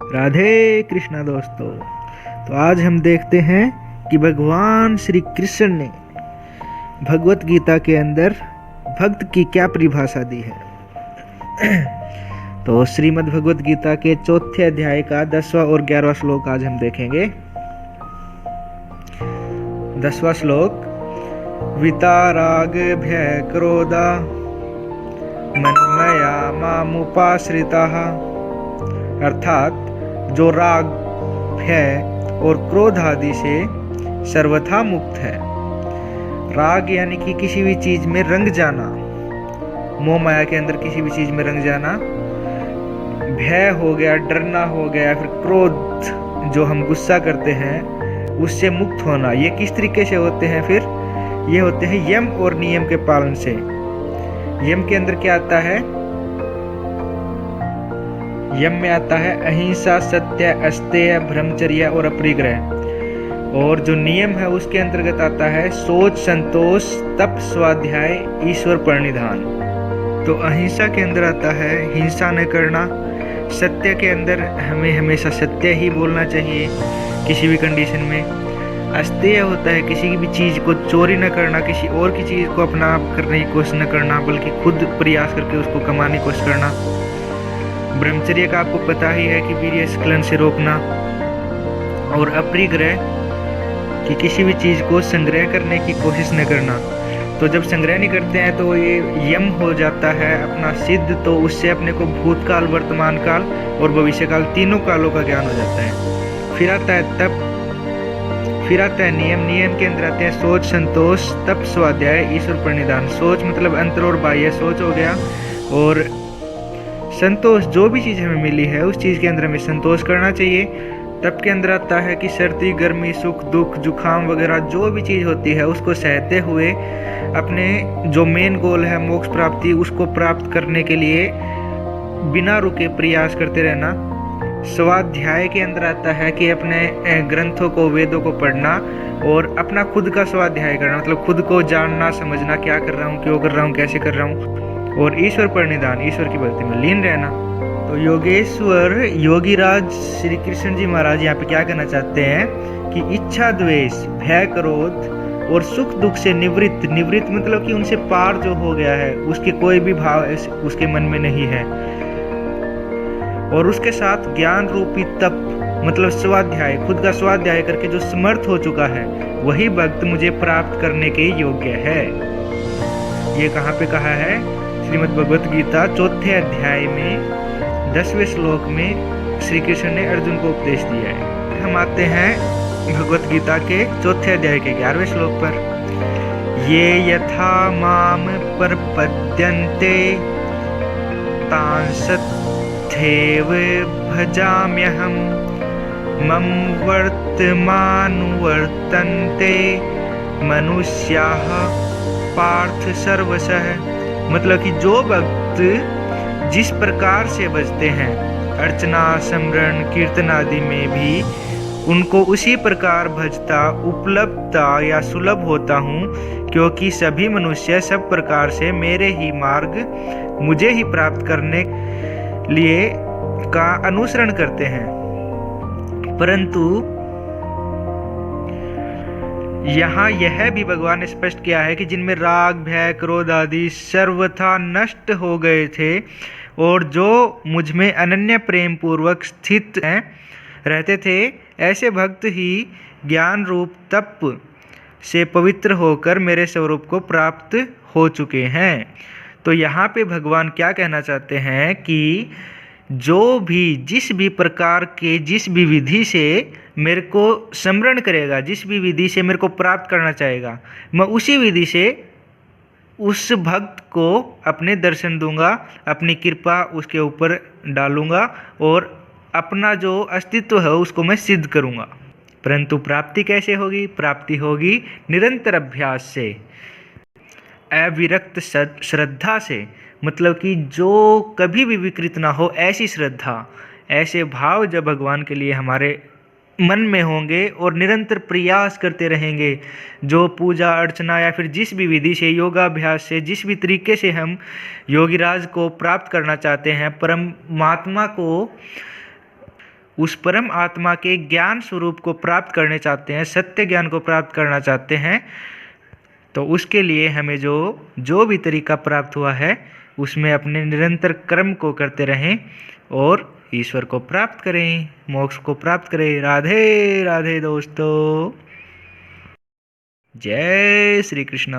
राधे कृष्णा दोस्तों। तो आज हम देखते हैं कि भगवान श्री कृष्ण ने भगवत गीता के अंदर भक्त की क्या परिभाषा दी है। तो श्रीमद् भगवत गीता के चौथे अध्याय का 10वां और 11वां श्लोक आज हम देखेंगे। 10वां श्लोक, विताराग भय क्रोधा मन्मया मामुपाश्रिताः, अर्थात जो राग, भय और क्रोध आदि से सर्वथा मुक्त है। राग यानी कि किसी भी चीज में रंग जाना, मोह माया के अंदर किसी भी चीज में रंग जाना। भय हो गया, डरना हो गया, फिर क्रोध जो हम गुस्सा करते हैं उससे मुक्त होना। ये किस तरीके से होते हैं? फिर ये होते हैं यम और नियम के पालन से। यम के अंदर क्या आता है? यम में आता है अहिंसा, सत्य, अस्तेय, ब्रह्मचर्य और अपरिग्रह। और जो नियम है उसके अंतर्गत आता है सोच, संतोष, तप, स्वाध्याय, ईश्वर प्रणिधान। तो अहिंसा के अंदर आता है हिंसा न करना। सत्य के अंदर हमें हमेशा सत्य ही बोलना चाहिए किसी भी कंडीशन में। अस्तेय होता है किसी भी चीज को चोरी न करना, किसी और की चीज को अपना करने की कोशिश न करना, बल्कि खुद प्रयास करके उसको कमाने की कोशिश करना। ब्रह्मचर्य का आपको पता ही है कि वीर्य स्खलन से रोकना। और अपरिग्रह कि किसी भी चीज को संग्रह करने की कोशिश न करना। तो जब संग्रह नहीं करते हैं तो ये यम हो जाता है अपना सिद्ध। तो उससे अपने को भूतकाल, वर्तमान काल और भविष्य काल, तीनों कालों का ज्ञान हो जाता है। फिर आता है तप, फिर आता है नियम। नियम के अंदर आते हैं सोच, संतोष, तप, स्वाध्याय, ईश्वर प्रणिधान। सोच मतलब अंतर और बाह्य सोच हो गया। और संतोष, जो भी चीज़ हमें मिली है उस चीज़ के अंदर हमें संतोष करना चाहिए। तप के अंदर आता है कि सर्दी, गर्मी, सुख, दुख, जुखाम वगैरह जो भी चीज़ होती है उसको सहते हुए अपने जो मेन गोल है मोक्ष प्राप्ति, उसको प्राप्त करने के लिए बिना रुके प्रयास करते रहना। स्वाध्याय के अंदर आता है कि अपने ग्रंथों को, वेदों को पढ़ना और अपना खुद का स्वाध्याय करना, मतलब खुद को जानना, समझना, क्या कर रहा हूँ, क्यों कर रहा हूँ, कैसे कर रहा हूँ। और ईश्वर प्रणिधान, ईश्वर की भक्ति में लीन रहना। तो योगेश्वर योगीराज श्री कृष्ण जी महाराज यहाँ पे क्या कहना चाहते हैं कि इच्छा, द्वेष, भय, क्रोध और सुख दुख से निवृत्त। निवृत्त मतलब कि उनसे पार जो हो गया है, उसके कोई भी भाव उसके मन में नहीं है। और उसके साथ ज्ञान रूपी तप मतलब स्वाध्याय, खुद का स्वाध्याय करके जो समर्थ हो चुका है वही भक्त मुझे प्राप्त करने के योग्य है। ये कहाँ पे कहा है? श्रीमद् भगवत गीता चौथे अध्याय में 10वें श्लोक में श्री कृष्ण ने अर्जुन को उपदेश दिया है। हम आते हैं भगवत गीता के चौथे अध्याय के 11वें श्लोक पर। ये यथा माम प्रपद्यन्ते तांस्तथैव भजाम्यहम् मम वर्तमानुवर्तन्ते मनुष्याः पार्थ सर्वशः। मतलब कि जो भक्त जिस प्रकार से बजते हैं अर्चना, स्मरण, कीर्तन आदि में भी उनको उसी प्रकार भजता, उपलब्धता या सुलभ होता हूँ, क्योंकि सभी मनुष्य सब प्रकार से मेरे ही मार्ग, मुझे ही प्राप्त करने लिए का अनुसरण करते हैं। परंतु यहाँ यह भी भगवान ने स्पष्ट किया है कि जिनमें राग, भय, क्रोध आदि सर्वथा नष्ट हो गए थे और जो मुझ में अनन्य प्रेम पूर्वक स्थित हैं रहते थे, ऐसे भक्त ही ज्ञान रूप तप से पवित्र होकर मेरे स्वरूप को प्राप्त हो चुके हैं। तो यहाँ पे भगवान क्या कहना चाहते हैं कि जो भी जिस भी प्रकार के, जिस भी विधि से मेरे को स्मरण करेगा, जिस भी विधि से मेरे को प्राप्त करना चाहेगा, मैं उसी विधि से उस भक्त को अपने दर्शन दूंगा, अपनी कृपा उसके ऊपर डालूंगा और अपना जो अस्तित्व है उसको मैं सिद्ध करूंगा। परंतु प्राप्ति कैसे होगी? प्राप्ति होगी निरंतर अभ्यास से, अविरक्त श्रद्धा से। मतलब कि जो कभी भी विकृत ना हो, ऐसी श्रद्धा, ऐसे भाव जब भगवान के लिए हमारे मन में होंगे और निरंतर प्रयास करते रहेंगे, जो पूजा अर्चना या फिर जिस भी विधि से, योगाभ्यास से, जिस भी तरीके से हम योगीराज को प्राप्त करना चाहते हैं, परमात्मा को उस परम आत्मा के ज्ञान स्वरूप को प्राप्त करने चाहते हैं, सत्य ज्ञान को प्राप्त करना चाहते हैं, तो उसके लिए हमें जो भी तरीका प्राप्त हुआ है उसमें अपने निरंतर कर्म को करते रहें और ईश्वर को प्राप्त करें, मोक्ष को प्राप्त करें। राधे राधे दोस्तों, जय श्री कृष्ण।